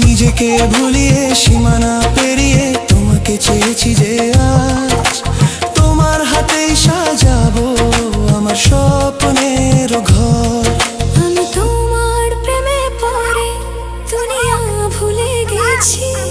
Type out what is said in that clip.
নিজেকে ভুলিয়ে সীমানা পেরিয়ে তোমাকে চেয়েছি যে আজ তোমার হাতেই সাজাবো আমার স্বপ্নের ঘর। আমি তোমার প্রেমে পড়ে দুনিয়া ভুলে গেছি।